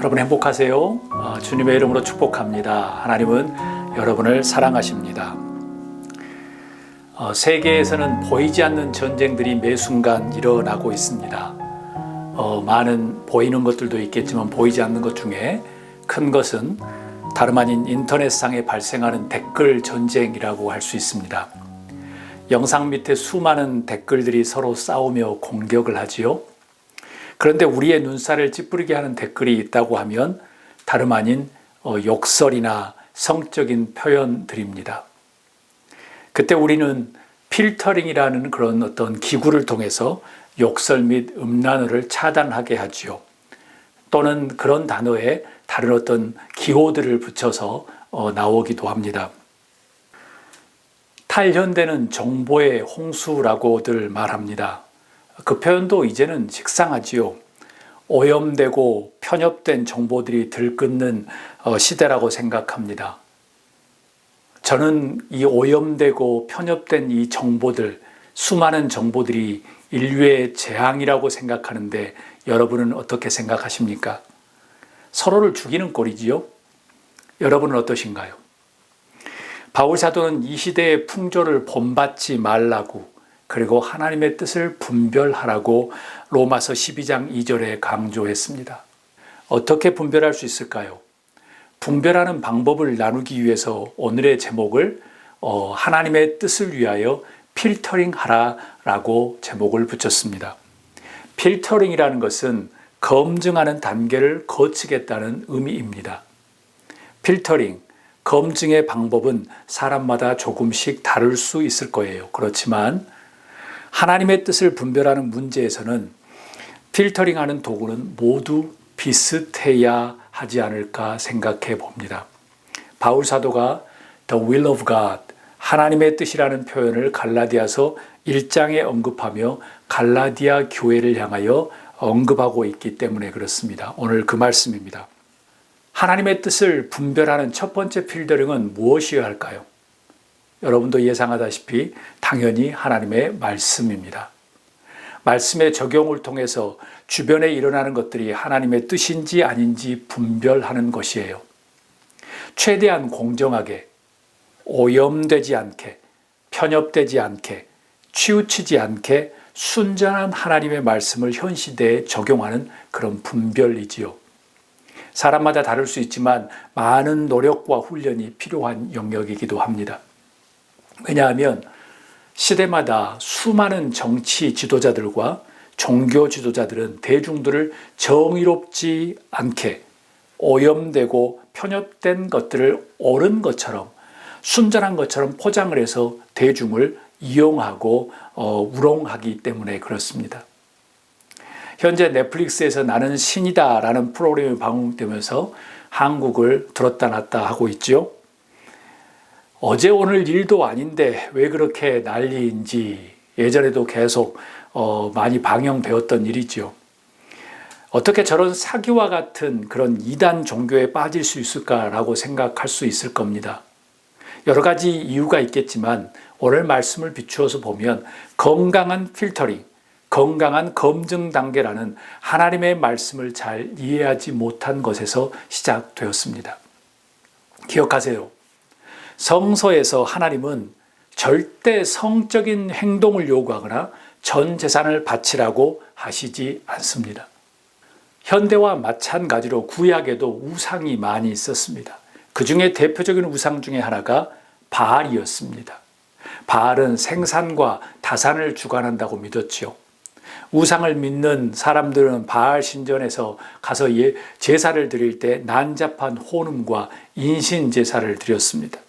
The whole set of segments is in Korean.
여러분 행복하세요? 주님의 이름으로 축복합니다. 하나님은 여러분을 사랑하십니다. 세계에서는 보이지 않는 전쟁들이 매 순간 일어나고 있습니다. 많은 보이는 것들도 있겠지만 보이지 않는 것 중에 큰 것은 다름 아닌 인터넷상에 발생하는 댓글 전쟁이라고 할 수 있습니다. 영상 밑에 수많은 댓글들이 서로 싸우며 공격을 하지요. 그런데 우리의 눈살을 찌푸리게 하는 댓글이 있다고 하면 다름 아닌 욕설이나 성적인 표현들입니다. 그때 우리는 필터링이라는 그런 어떤 기구를 통해서 욕설 및 음란어를 차단하게 하지요. 또는 그런 단어에 다른 어떤 기호들을 붙여서 나오기도 합니다. 탈현대는 정보의 홍수라고들 말합니다. 그 표현도 이제는 식상하지요. 오염되고 편협된 정보들이 들끓는 시대라고 생각합니다. 저는 이 오염되고 편협된 이 정보들, 수많은 정보들이 인류의 재앙이라고 생각하는데 여러분은 어떻게 생각하십니까? 서로를 죽이는 꼴이지요. 여러분은 어떠신가요? 바울 사도는 이 시대의 풍조를 본받지 말라고, 그리고 하나님의 뜻을 분별하라고 로마서 12장 2절에 강조했습니다. 어떻게 분별할 수 있을까요? 분별하는 방법을 나누기 위해서 오늘의 제목을 하나님의 뜻을 위하여 필터링하라라고 제목을 붙였습니다. 필터링이라는 것은 검증하는 단계를 거치겠다는 의미입니다. 필터링, 검증의 방법은 사람마다 조금씩 다를 수 있을 거예요. 그렇지만 하나님의 뜻을 분별하는 문제에서는 필터링하는 도구는 모두 비슷해야 하지 않을까 생각해 봅니다. 바울 사도가 The will of God, 하나님의 뜻이라는 표현을 갈라디아서 1장에 언급하며 갈라디아 교회를 향하여 언급하고 있기 때문에 그렇습니다. 오늘 그 말씀입니다. 하나님의 뜻을 분별하는 첫 번째 필터링은 무엇이어야 할까요? 여러분도 예상하다시피 당연히 하나님의 말씀입니다. 말씀의 적용을 통해서 주변에 일어나는 것들이 하나님의 뜻인지 아닌지 분별하는 것이에요. 최대한 공정하게, 오염되지 않게, 편협되지 않게, 치우치지 않게 순전한 하나님의 말씀을 현 시대에 적용하는 그런 분별이지요. 사람마다 다를 수 있지만 많은 노력과 훈련이 필요한 영역이기도 합니다. 왜냐하면 시대마다 수많은 정치 지도자들과 종교 지도자들은 대중들을 정의롭지 않게 오염되고 편협된 것들을 옳은 것처럼 순전한 것처럼 포장을 해서 대중을 이용하고 우롱하기 때문에 그렇습니다. 현재 넷플릭스에서 나는 신이다 라는 프로그램이 방영되면서 한국을 들었다 놨다 하고 있죠. 어제 오늘 일도 아닌데 왜 그렇게 난리인지 예전에도 계속 많이 방영되었던 일이죠. 어떻게 저런 사기와 같은 그런 이단 종교에 빠질 수 있을까라고 생각할 수 있을 겁니다. 여러 가지 이유가 있겠지만 오늘 말씀을 비추어서 보면 건강한 필터링, 건강한 검증 단계라는 하나님의 말씀을 잘 이해하지 못한 것에서 시작되었습니다. 기억하세요. 성서에서 하나님은 절대 성적인 행동을 요구하거나 전 재산을 바치라고 하시지 않습니다. 현대와 마찬가지로 구약에도 우상이 많이 있었습니다. 그 중에 대표적인 우상 중에 하나가 바알이었습니다. 바알은 생산과 다산을 주관한다고 믿었지요. 우상을 믿는 사람들은 바알 신전에서 가서 제사를 드릴 때 난잡한 혼음과 인신 제사를 드렸습니다.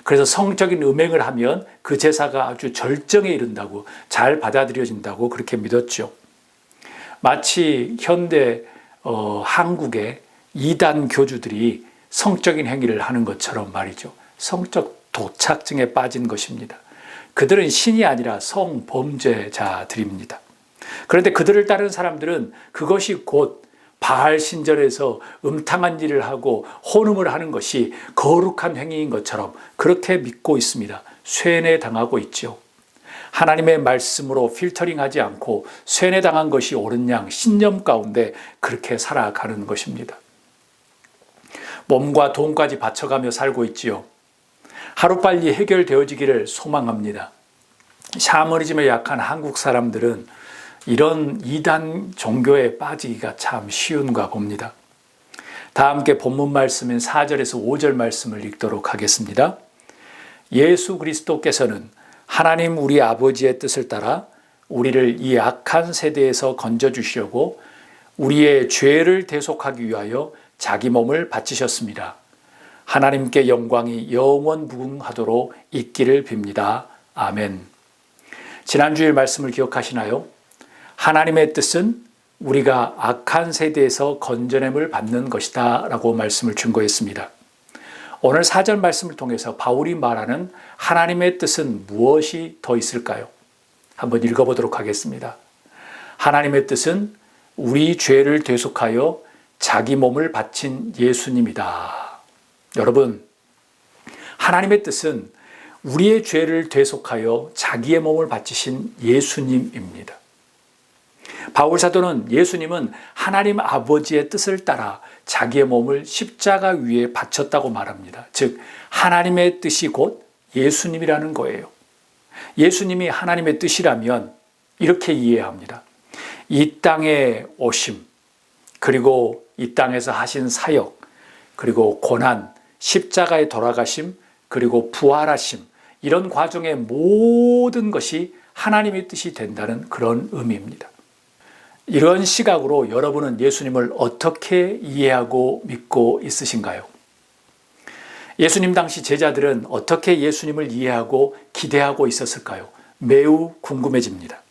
그래서 성적인 음행을 하면 그 제사가 아주 절정에 이른다고, 잘 받아들여진다고 그렇게 믿었죠. 마치 현대 한국의 이단 교주들이 성적인 행위를 하는 것처럼 말이죠. 성적 도착증에 빠진 것입니다. 그들은 신이 아니라 성범죄자들입니다. 그런데 그들을 따르는 사람들은 그것이 곧 바알 신전에서 음탕한 일을 하고 혼음을 하는 것이 거룩한 행위인 것처럼 그렇게 믿고 있습니다. 쇠뇌당하고 있죠. 하나님의 말씀으로 필터링하지 않고 쇠뇌당한 것이 옳은 양 신념 가운데 그렇게 살아가는 것입니다. 몸과 돈까지 바쳐가며 살고 있지요. 하루빨리 해결되어지기를 소망합니다. 샤머니즘에 약한 한국 사람들은 이런 이단 종교에 빠지기가 참 쉬운가 봅니다. 다 함께 본문 말씀인 4절에서 5절 말씀을 읽도록 하겠습니다. 예수 그리스도께서는 하나님 우리 아버지의 뜻을 따라 우리를 이 악한 세대에서 건져주시려고 우리의 죄를 대속하기 위하여 자기 몸을 바치셨습니다. 하나님께 영광이 영원 무궁하도록 있기를 빕니다. 아멘. 지난주일 말씀을 기억하시나요? 하나님의 뜻은 우리가 악한 세대에서 건져냄을 받는 것이다 라고 말씀을 증거했습니다. 오늘 4절 말씀을 통해서 바울이 말하는 하나님의 뜻은 무엇이 더 있을까요? 한번 읽어보도록 하겠습니다. 하나님의 뜻은 우리 죄를 대속하여 자기 몸을 바친 예수님이다. 여러분, 하나님의 뜻은 우리의 죄를 대속하여 자기의 몸을 바치신 예수님입니다. 바울 사도는 예수님은 하나님 아버지의 뜻을 따라 자기의 몸을 십자가 위에 바쳤다고 말합니다. 즉 하나님의 뜻이 곧 예수님이라는 거예요. 예수님이 하나님의 뜻이라면 이렇게 이해합니다. 이 땅에 오심, 그리고 이 땅에서 하신 사역, 그리고 고난, 십자가에 돌아가심, 그리고 부활하심, 이런 과정의 모든 것이 하나님의 뜻이 된다는 그런 의미입니다. 이런 시각으로 여러분은 예수님을 어떻게 이해하고 믿고 있으신가요? 예수님 당시 제자들은 어떻게 예수님을 이해하고 기대하고 있었을까요? 매우 궁금해집니다.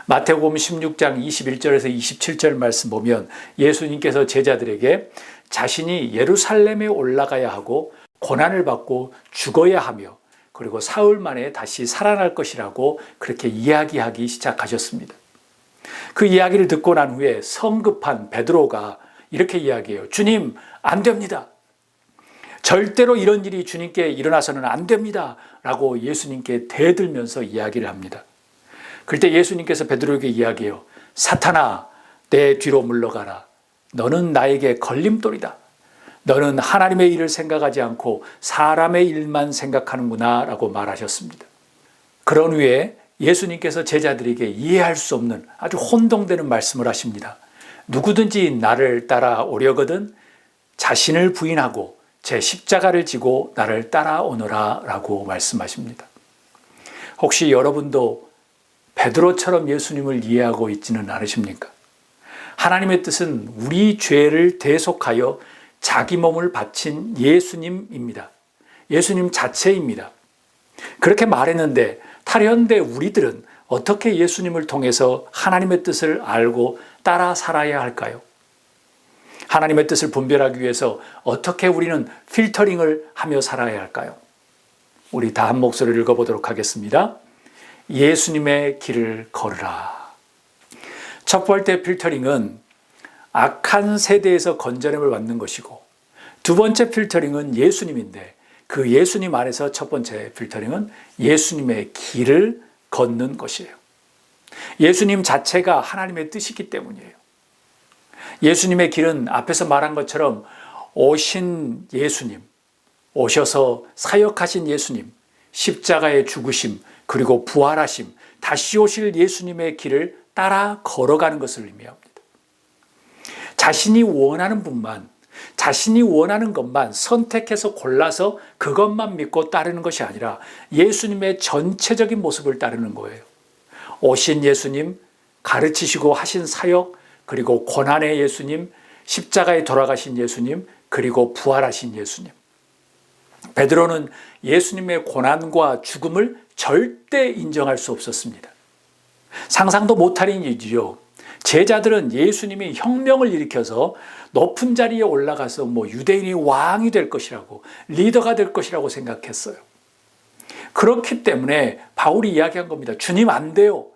마태복음 16장 21절에서 27절 말씀 보면 예수님께서 제자들에게 자신이 예루살렘에 올라가야 하고 고난을 받고 죽어야 하며 그리고 사흘 만에 다시 살아날 것이라고 그렇게 이야기하기 시작하셨습니다. 그 이야기를 듣고 난 후에 성급한 베드로가 이렇게 이야기해요. 주님, 안 됩니다. 절대로 이런 일이 주님께 일어나서는 안 됩니다. 라고 예수님께 대들면서 이야기를 합니다. 그때 예수님께서 베드로에게 이야기해요. 사탄아, 내 뒤로 물러가라. 너는 나에게 걸림돌이다. 너는 하나님의 일을 생각하지 않고 사람의 일만 생각하는구나 라고 말하셨습니다. 그런 후에 예수님께서 제자들에게 이해할 수 없는 아주 혼동되는 말씀을 하십니다. 누구든지 나를 따라오려거든 자신을 부인하고 제 십자가를 지고 나를 따라오너라 라고 말씀하십니다. 혹시 여러분도 베드로처럼 예수님을 이해하고 있지는 않으십니까? 하나님의 뜻은 우리 죄를 대속하여 자기 몸을 바친 예수님입니다. 예수님 자체입니다. 그렇게 말했는데 탈현대 우리들은 어떻게 예수님을 통해서 하나님의 뜻을 알고 따라 살아야 할까요? 하나님의 뜻을 분별하기 위해서 어떻게 우리는 필터링을 하며 살아야 할까요? 우리 다 한 목소리를 읽어보도록 하겠습니다. 예수님의 길을 걸으라. 첫 번째 필터링은 악한 세대에서 건져냄을 받는 것이고 두 번째 필터링은 예수님인데 그 예수님 안에서 첫 번째 필터링은 예수님의 길을 걷는 것이에요. 예수님 자체가 하나님의 뜻이기 때문이에요. 예수님의 길은 앞에서 말한 것처럼 오신 예수님, 오셔서 사역하신 예수님, 십자가의 죽으심, 그리고 부활하심, 다시 오실 예수님의 길을 따라 걸어가는 것을 의미합니다. 자신이 원하는 분만, 자신이 원하는 것만 선택해서 골라서 그것만 믿고 따르는 것이 아니라 예수님의 전체적인 모습을 따르는 거예요. 오신 예수님, 가르치시고 하신 사역, 그리고 고난의 예수님, 십자가에 돌아가신 예수님, 그리고 부활하신 예수님. 베드로는 예수님의 고난과 죽음을 절대 인정할 수 없었습니다. 상상도 못할 일이죠. 제자들은 예수님이 혁명을 일으켜서 높은 자리에 올라가서 유대인이 왕이 될 것이라고, 리더가 될 것이라고 생각했어요. 그렇기 때문에 바울이 이야기한 겁니다. 주님 안 돼요.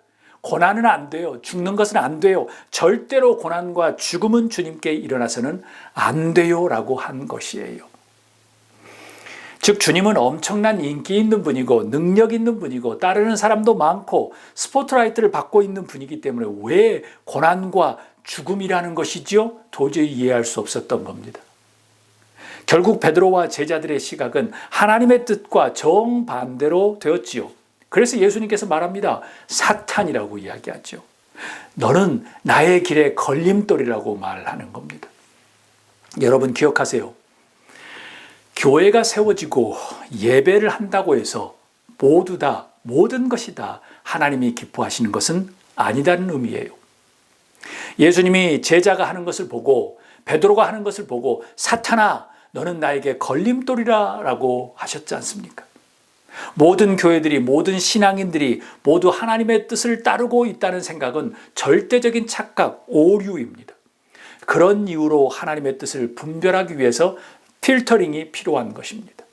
고난은 안 돼요. 죽는 것은 안 돼요. 절대로 고난과 죽음은 주님께 일어나서는 안 돼요 라고 한 것이에요. 즉 주님은 엄청난 인기 있는 분이고 능력 있는 분이고 따르는 사람도 많고 스포트라이트를 받고 있는 분이기 때문에 왜 고난과 죽음이라는 것이지요? 도저히 이해할 수 없었던 겁니다. 결국 베드로와 제자들의 시각은 하나님의 뜻과 정반대로 되었지요. 그래서 예수님께서 말합니다. 사탄이라고 이야기하죠. 너는 나의 길에 걸림돌이라고 말하는 겁니다. 여러분 기억하세요. 교회가 세워지고 예배를 한다고 해서 모두 다 모든 것이 다 하나님이 기뻐하시는 것은 아니다는 의미예요. 예수님이 제자가 하는 것을 보고 베드로가 하는 것을 보고 사탄아 너는 나에게 걸림돌이라 라고 하셨지 않습니까? 모든 교회들이 모든 신앙인들이 모두 하나님의 뜻을 따르고 있다는 생각은 절대적인 착각, 오류입니다. 그런 이유로 하나님의 뜻을 분별하기 위해서 필터링이 필요한 것입니다.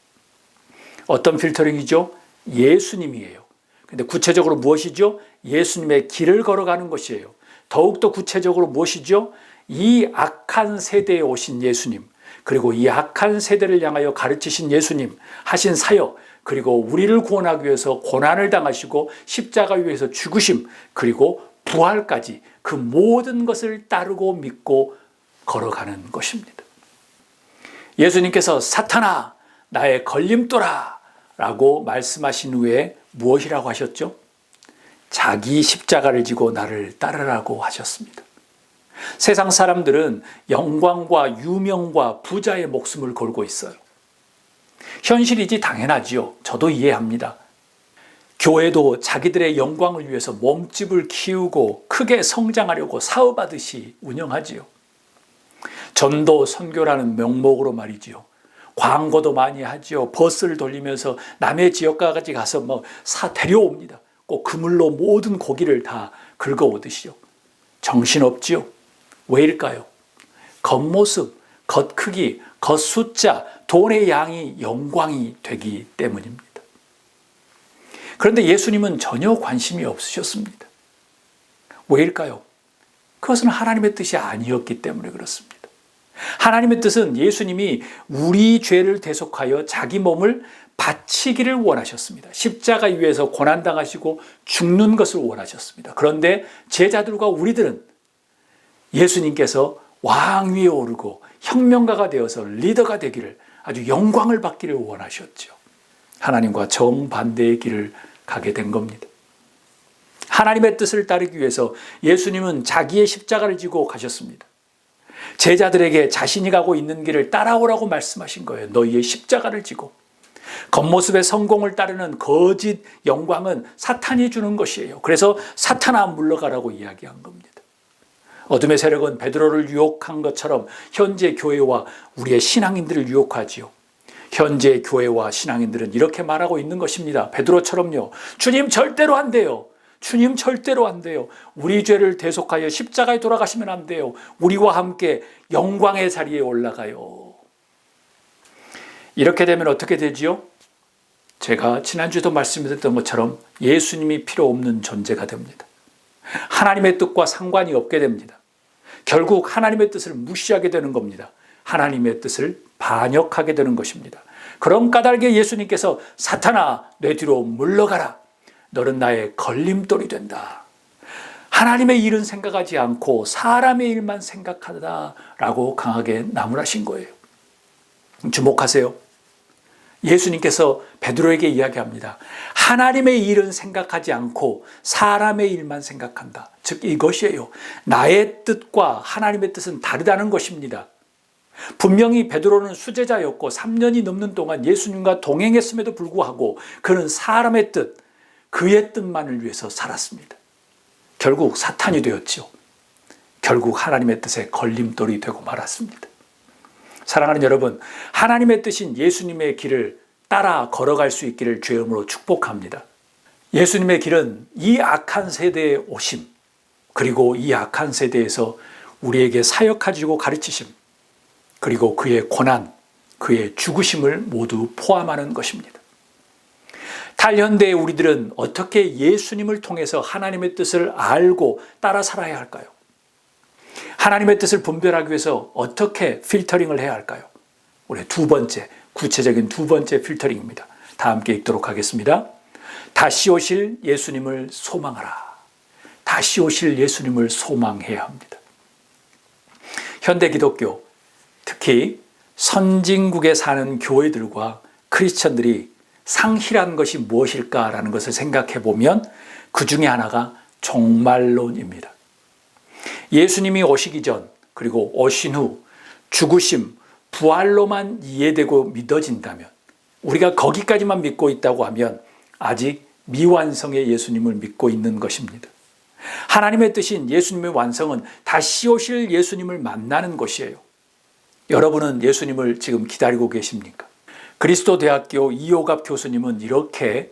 어떤 필터링이죠? 예수님이에요. 근데 구체적으로 무엇이죠? 예수님의 길을 걸어가는 것이에요. 더욱더 구체적으로 무엇이죠? 이 악한 세대에 오신 예수님, 그리고 이 악한 세대를 향하여 가르치신 예수님, 하신 사역, 그리고 우리를 구원하기 위해서 고난을 당하시고 십자가 위에서 죽으심, 그리고 부활까지 그 모든 것을 따르고 믿고 걸어가는 것입니다. 예수님께서 사탄아 나의 걸림돌아 라고 말씀하신 후에 무엇이라고 하셨죠? 자기 십자가를 지고 나를 따르라고 하셨습니다. 세상 사람들은 영광과 유명과 부자의 목숨을 걸고 있어요. 현실이지 당연하지요. 저도 이해합니다. 교회도 자기들의 영광을 위해서 몸집을 키우고 크게 성장하려고 사업하듯이 운영하지요. 전도 선교라는 명목으로 말이지요. 광고도 많이 하지요. 버스를 돌리면서 남의 지역까지 가서 데려옵니다. 꼭 그물로 모든 고기를 다 긁어오듯이요. 정신없지요. 왜일까요? 겉모습, 겉크기, 겉숫자, 돈의 양이 영광이 되기 때문입니다. 그런데 예수님은 전혀 관심이 없으셨습니다. 왜일까요? 그것은 하나님의 뜻이 아니었기 때문에 그렇습니다. 하나님의 뜻은 예수님이 우리 죄를 대속하여 자기 몸을 바치기를 원하셨습니다. 십자가 위에서 고난당하시고 죽는 것을 원하셨습니다. 그런데 제자들과 우리들은 예수님께서 왕 위에 오르고 혁명가가 되어서 리더가 되기를 아주 영광을 받기를 원하셨죠. 하나님과 정반대의 길을 가게 된 겁니다. 하나님의 뜻을 따르기 위해서 예수님은 자기의 십자가를 지고 가셨습니다. 제자들에게 자신이 가고 있는 길을 따라오라고 말씀하신 거예요. 너희의 십자가를 지고. 겉모습의 성공을 따르는 거짓 영광은 사탄이 주는 것이에요. 그래서 사탄아 물러가라고 이야기한 겁니다. 어둠의 세력은 베드로를 유혹한 것처럼 현재 교회와 우리의 신앙인들을 유혹하지요. 현재 교회와 신앙인들은 이렇게 말하고 있는 것입니다. 베드로처럼요. 주님 절대로 안 돼요. 주님 절대로 안 돼요. 우리 죄를 대속하여 십자가에 돌아가시면 안 돼요. 우리와 함께 영광의 자리에 올라가요. 이렇게 되면 어떻게 되지요? 제가 지난주에도 말씀드렸던 것처럼 예수님이 필요 없는 존재가 됩니다. 하나님의 뜻과 상관이 없게 됩니다. 결국 하나님의 뜻을 무시하게 되는 겁니다. 하나님의 뜻을 반역하게 되는 것입니다. 그런 까닭에 예수님께서 사탄아 내 뒤로 물러가라. 너는 나의 걸림돌이 된다. 하나님의 일은 생각하지 않고 사람의 일만 생각하다라고 강하게 나무라신 거예요. 주목하세요. 예수님께서 베드로에게 이야기합니다. 하나님의 일은 생각하지 않고 사람의 일만 생각한다. 즉 이것이에요. 나의 뜻과 하나님의 뜻은 다르다는 것입니다. 분명히 베드로는 수제자였고 3년이 넘는 동안 예수님과 동행했음에도 불구하고 그는 사람의 뜻, 그의 뜻만을 위해서 살았습니다. 결국 사탄이 되었죠. 결국 하나님의 뜻에 걸림돌이 되고 말았습니다. 사랑하는 여러분, 하나님의 뜻인 예수님의 길을 따라 걸어갈 수 있기를 주의 이름으로 축복합니다. 예수님의 길은 이 악한 세대에 오심, 그리고 이 악한 세대에서 우리에게 사역하시고 가르치심, 그리고 그의 고난, 그의 죽으심을 모두 포함하는 것입니다. 탈현대의 우리들은 어떻게 예수님을 통해서 하나님의 뜻을 알고 따라 살아야 할까요? 하나님의 뜻을 분별하기 위해서 어떻게 필터링을 해야 할까요? 우리 구체적인 두 번째 필터링입니다. 다 함께 읽도록 하겠습니다. 다시 오실 예수님을 소망하라. 다시 오실 예수님을 소망해야 합니다. 현대 기독교, 특히 선진국에 사는 교회들과 크리스천들이 상실한 것이 무엇일까라는 것을 생각해 보면 그 중에 하나가 종말론입니다. 예수님이 오시기 전 그리고 오신 후 죽으심, 부활로만 이해되고 믿어진다면, 우리가 거기까지만 믿고 있다고 하면 아직 미완성의 예수님을 믿고 있는 것입니다. 하나님의 뜻인 예수님의 완성은 다시 오실 예수님을 만나는 것이에요. 여러분은 예수님을 지금 기다리고 계십니까? 그리스도대학교 이호갑 교수님은 이렇게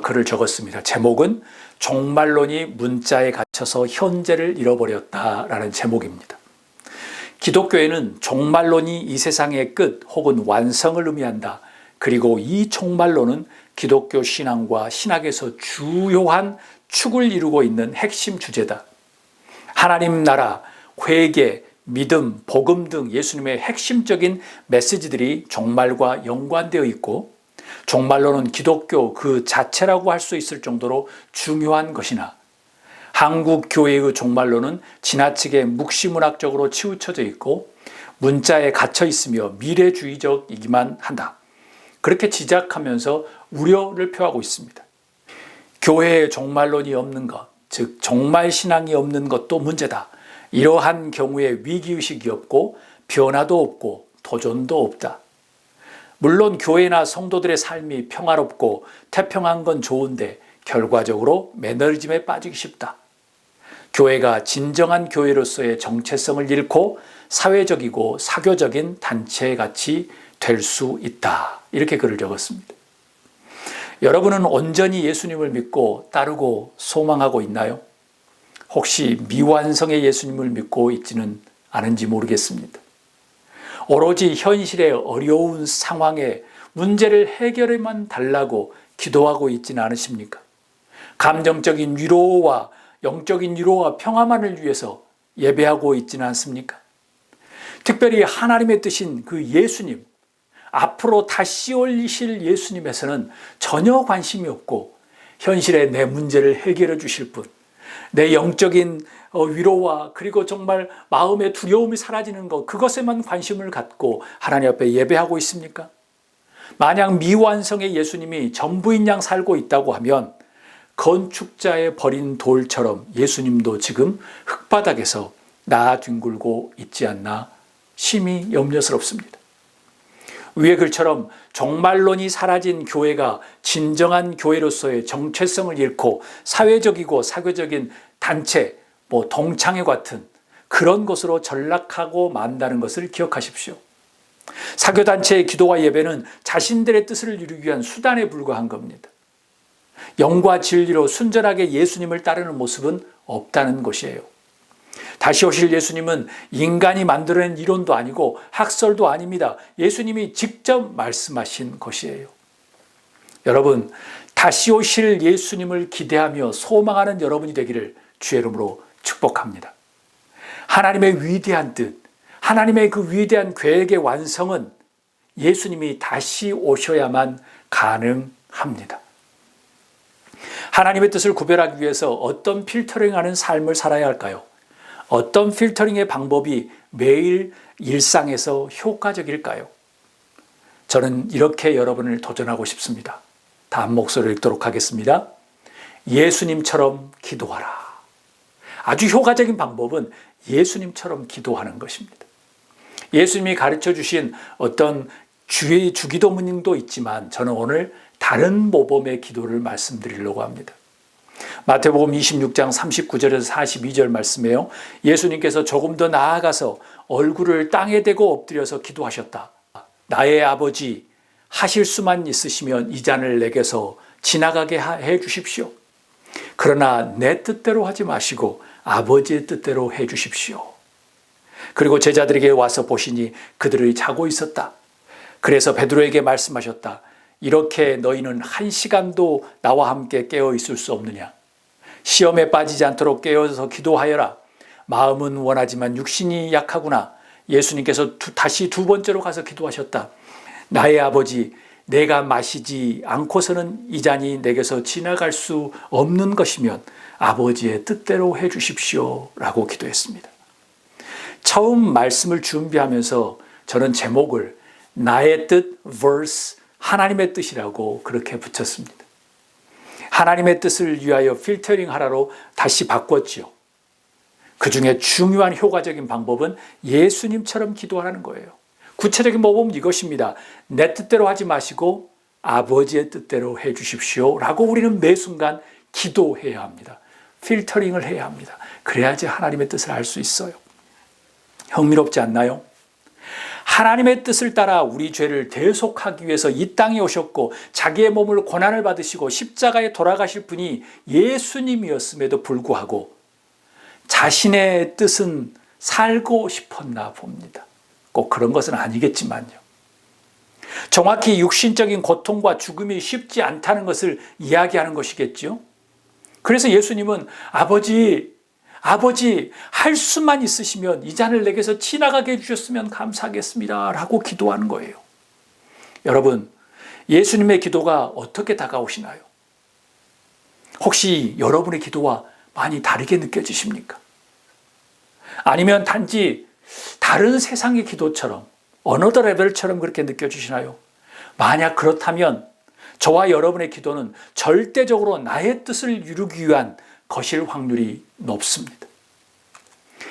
글을 적었습니다. 제목은 종말론이 문자에 갇혀서 현재를 잃어버렸다라는 제목입니다. 기독교에는 종말론이 이 세상의 끝 혹은 완성을 의미한다. 그리고 이 종말론은 기독교 신앙과 신학에서 주요한 축을 이루고 있는 핵심 주제다. 하나님 나라, 회개, 믿음, 복음 등 예수님의 핵심적인 메시지들이 종말과 연관되어 있고, 종말론은 기독교 그 자체라고 할 수 있을 정도로 중요한 것이나, 한국 교회의 종말론은 지나치게 묵시문학적으로 치우쳐져 있고 문자에 갇혀 있으며 미래주의적이기만 한다. 그렇게 지적하면서 우려를 표하고 있습니다. 교회에 종말론이 없는 것, 즉 종말신앙이 없는 것도 문제다. 이러한 경우에 위기의식이 없고 변화도 없고 도전도 없다. 물론 교회나 성도들의 삶이 평화롭고 태평한 건 좋은데 결과적으로 매너리즘에 빠지기 쉽다. 교회가 진정한 교회로서의 정체성을 잃고 사회적이고 사교적인 단체같이 될 수 있다. 이렇게 글을 적었습니다. 여러분은 온전히 예수님을 믿고 따르고 소망하고 있나요? 혹시 미완성의 예수님을 믿고 있지는 않은지 모르겠습니다. 오로지 현실의 어려운 상황에 문제를 해결해만 달라고 기도하고 있지는 않으십니까? 감정적인 위로와 영적인 위로와 평화만을 위해서 예배하고 있지는 않습니까? 특별히 하나님의 뜻인 그 예수님, 앞으로 다시 올리실 예수님에서는 전혀 관심이 없고 현실에 내 문제를 해결해 주실 분, 내 영적인 위로와 그리고 정말 마음의 두려움이 사라지는 것, 그것에만 관심을 갖고 하나님 앞에 예배하고 있습니까? 만약 미완성의 예수님이 전부인 양 살고 있다고 하면 건축자의 버린 돌처럼 예수님도 지금 흙바닥에서 나아 뒹굴고 있지 않나 심히 염려스럽습니다. 위의 글처럼 종말론이 사라진 교회가 진정한 교회로서의 정체성을 잃고 사회적이고 사교적인 단체, 동창회 같은 그런 것으로 전락하고 만다는 것을 기억하십시오. 사교단체의 기도와 예배는 자신들의 뜻을 이루기 위한 수단에 불과한 겁니다. 영과 진리로 순전하게 예수님을 따르는 모습은 없다는 것이에요. 다시 오실 예수님은 인간이 만들어낸 이론도 아니고 학설도 아닙니다. 예수님이 직접 말씀하신 것이에요. 여러분, 다시 오실 예수님을 기대하며 소망하는 여러분이 되기를 주의 이름으로 축복합니다. 하나님의 위대한 뜻, 하나님의 그 위대한 계획의 완성은 예수님이 다시 오셔야만 가능합니다. 하나님의 뜻을 구별하기 위해서 어떤 필터링하는 삶을 살아야 할까요? 어떤 필터링의 방법이 매일 일상에서 효과적일까요? 저는 이렇게 여러분을 도전하고 싶습니다. 다음 목소리를 읽도록 하겠습니다. 예수님처럼 기도하라. 아주 효과적인 방법은 예수님처럼 기도하는 것입니다. 예수님이 가르쳐 주신 어떤 주기도문도 있지만 저는 오늘 다른 모범의 기도를 말씀드리려고 합니다. 마태복음 26장 39절에서 42절 말씀이에요. 예수님께서 조금 더 나아가서 얼굴을 땅에 대고 엎드려서 기도하셨다. 나의 아버지, 하실 수만 있으시면 이 잔을 내게서 지나가게 해 주십시오. 그러나 내 뜻대로 하지 마시고 아버지의 뜻대로 해 주십시오. 그리고 제자들에게 와서 보시니 그들이 자고 있었다. 그래서 베드로에게 말씀하셨다. 이렇게 너희는 1시간도 나와 함께 깨어 있을 수 없느냐? 시험에 빠지지 않도록 깨어서 기도하여라. 마음은 원하지만 육신이 약하구나. 예수님께서 다시 두 번째로 가서 기도하셨다. 나의 아버지, 내가 마시지 않고서는 이 잔이 내게서 지나갈 수 없는 것이면 아버지의 뜻대로 해 주십시오. 라고 기도했습니다. 처음 말씀을 준비하면서 저는 제목을 나의 뜻 vs 하나님의 뜻이라고 그렇게 붙였습니다. 하나님의 뜻을 위하여 필터링 하라로 다시 바꿨지요. 그 중에 중요한 효과적인 방법은 예수님처럼 기도하라는 거예요. 구체적인 방법은 이것입니다. 내 뜻대로 하지 마시고 아버지의 뜻대로 해 주십시오 라고 우리는 매 순간 기도해야 합니다. 필터링을 해야 합니다. 그래야지 하나님의 뜻을 알 수 있어요. 흥미롭지 않나요? 하나님의 뜻을 따라 우리 죄를 대속하기 위해서 이 땅에 오셨고 자기의 몸을 고난을 받으시고 십자가에 돌아가실 분이 예수님이었음에도 불구하고 자신의 뜻은 살고 싶었나 봅니다. 꼭 그런 것은 아니겠지만요. 정확히 육신적인 고통과 죽음이 쉽지 않다는 것을 이야기하는 것이겠죠. 그래서 예수님은 아버지 할 수만 있으시면 이 잔을 내게서 지나가게 해주셨으면 감사하겠습니다 라고 기도하는 거예요. 여러분, 예수님의 기도가 어떻게 다가오시나요? 혹시 여러분의 기도와 많이 다르게 느껴지십니까? 아니면 단지 다른 세상의 기도처럼 어너더 레벨처럼 그렇게 느껴지시나요? 만약 그렇다면 저와 여러분의 기도는 절대적으로 나의 뜻을 이루기 위한 것일 확률이 높습니다.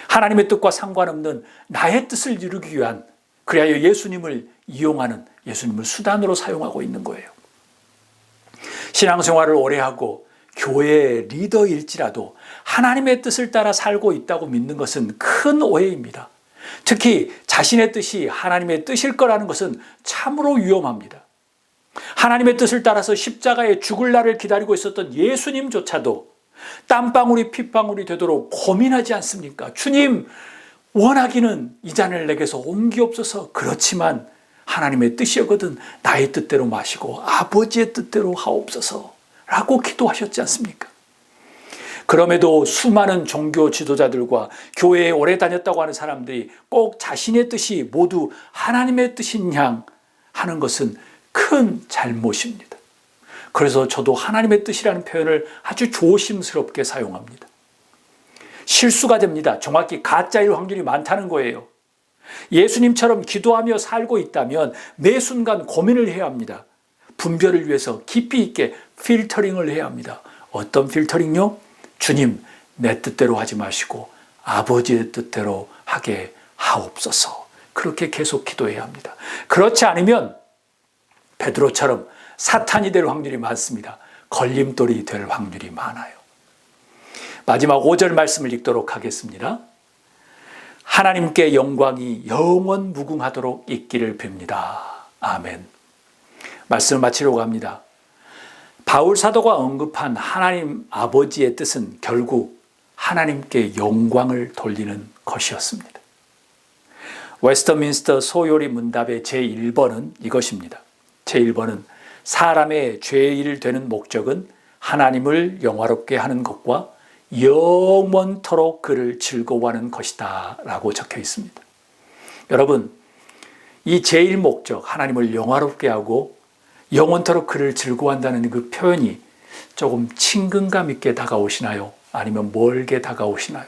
하나님의 뜻과 상관없는 나의 뜻을 이루기 위한, 그리하여 예수님을 이용하는, 예수님을 수단으로 사용하고 있는 거예요. 신앙생활을 오래 하고 교회의 리더일지라도 하나님의 뜻을 따라 살고 있다고 믿는 것은 큰 오해입니다. 특히 자신의 뜻이 하나님의 뜻일 거라는 것은 참으로 위험합니다. 하나님의 뜻을 따라서 십자가에 죽을 날을 기다리고 있었던 예수님조차도 땀방울이 핏방울이 되도록 고민하지 않습니까? 주님, 원하기는 이 잔을 내게서 옮기옵소서. 그렇지만 하나님의 뜻이거든 나의 뜻대로 마시고 아버지의 뜻대로 하옵소서 라고 기도하셨지 않습니까? 그럼에도 수많은 종교 지도자들과 교회에 오래 다녔다고 하는 사람들이 꼭 자신의 뜻이 모두 하나님의 뜻인 양 하는 것은 큰 잘못입니다. 그래서 저도 하나님의 뜻이라는 표현을 아주 조심스럽게 사용합니다. 실수가 됩니다. 정확히 가짜일 확률이 많다는 거예요. 예수님처럼 기도하며 살고 있다면 매 순간 고민을 해야 합니다. 분별을 위해서 깊이 있게 필터링을 해야 합니다. 어떤 필터링요? 주님, 내 뜻대로 하지 마시고 아버지의 뜻대로 하게 하옵소서. 그렇게 계속 기도해야 합니다. 그렇지 않으면 베드로처럼 사탄이 될 확률이 많습니다. 걸림돌이 될 확률이 많아요. 마지막 5절 말씀을 읽도록 하겠습니다. 하나님께 영광이 영원 무궁하도록 있기를 빕니다. 아멘. 말씀을 마치려고 합니다. 바울 사도가 언급한 하나님 아버지의 뜻은 결국 하나님께 영광을 돌리는 것이었습니다. 웨스터민스터 소요리 문답의 제1번은 이것입니다. 제1번은 사람의 죄일 되는 목적은 하나님을 영화롭게 하는 것과 영원토록 그를 즐거워하는 것이다 라고 적혀 있습니다. 여러분, 이 제1목적 하나님을 영화롭게 하고 영원토록 그를 즐거워한다는 그 표현이 조금 친근감 있게 다가오시나요? 아니면 멀게 다가오시나요?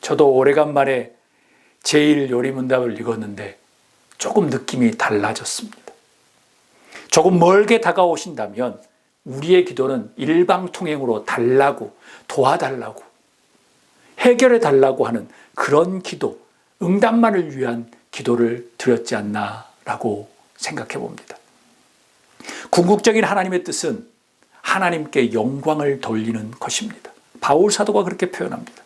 저도 오래간만에 제1요리문답을 읽었는데 조금 느낌이 달라졌습니다. 조금 멀게 다가오신다면 우리의 기도는 일방통행으로 달라고, 도와달라고, 해결해 달라고 하는 그런 기도, 응답만을 위한 기도를 드렸지 않나라고 생각해 봅니다. 궁극적인 하나님의 뜻은 하나님께 영광을 돌리는 것입니다. 바울 사도가 그렇게 표현합니다.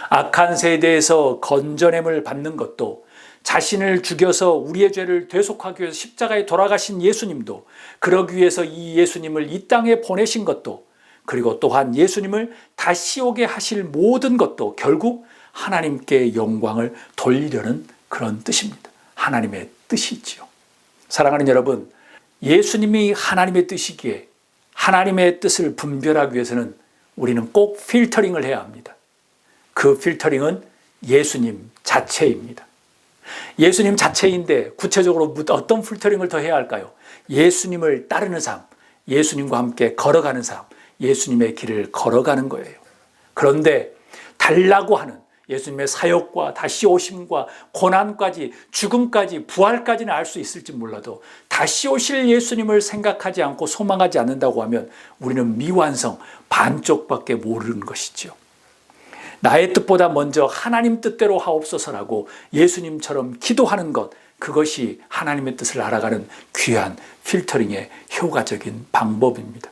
악한 세대에서 건져냄을 받는 것도, 자신을 죽여서 우리의 죄를 대속하기 위해서 십자가에 돌아가신 예수님도, 그러기 위해서 이 예수님을 이 땅에 보내신 것도, 그리고 또한 예수님을 다시 오게 하실 모든 것도 결국 하나님께 영광을 돌리려는 그런 뜻입니다. 하나님의 뜻이지요. 사랑하는 여러분, 예수님이 하나님의 뜻이기에 하나님의 뜻을 분별하기 위해서는 우리는 꼭 필터링을 해야 합니다. 그 필터링은 예수님 자체입니다. 예수님 자체인데 구체적으로 어떤 필터링을 더 해야 할까요? 예수님을 따르는 삶, 예수님과 함께 걸어가는 삶, 예수님의 길을 걸어가는 거예요. 그런데 달라고 하는, 예수님의 사역과 다시 오심과 고난까지 죽음까지 부활까지는 알 수 있을지 몰라도 다시 오실 예수님을 생각하지 않고 소망하지 않는다고 하면 우리는 미완성 반쪽밖에 모르는 것이죠. 나의 뜻보다 먼저 하나님 뜻대로 하옵소서라고 예수님처럼 기도하는 것, 그것이 하나님의 뜻을 알아가는 귀한 필터링의 효과적인 방법입니다.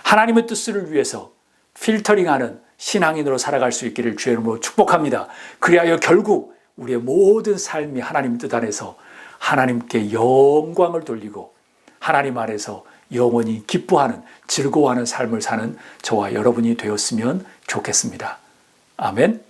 하나님의 뜻을 위해서 필터링하는 신앙인으로 살아갈 수 있기를 주의 이름으로 축복합니다. 그리하여 결국 우리의 모든 삶이 하나님 뜻 안에서 하나님께 영광을 돌리고 하나님 안에서 영원히 기뻐하는 즐거워하는 삶을 사는 저와 여러분이 되었으면 좋겠습니다. 아멘.